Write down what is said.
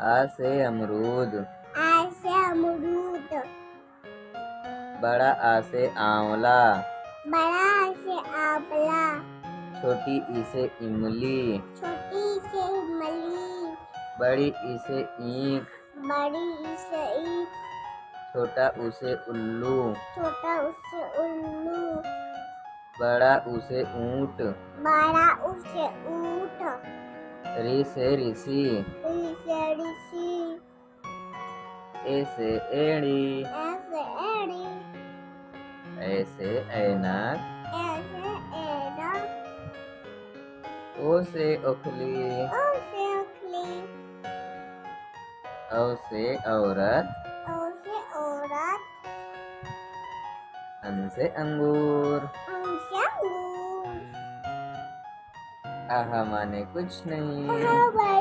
आ से अमरूद। आ से अमरूद। बड़ा आ से आंवला। बड़ा आ से आंवला। छोटी ई से इमली। छोटी ई से इमली। बड़ी ई से ईख। बड़ी ई से ईख। छोटा ऊ से उल्लू। छोटा ऊ से उल्लू। बड़ा ऊ से ऊंट। बड़ा ऊ से ऊंट। री से ऋषि। री से ऋषि। ए से एड़ी। ए से एड़ी। ऐ से ऐनक। ए से ऐनक। ओ से ओखली। ओ से ओखली। औ से औरत। औ से औरत। अन से अंगूर। अं से अंगूर। आहा माने कुछ नहीं। आहा माने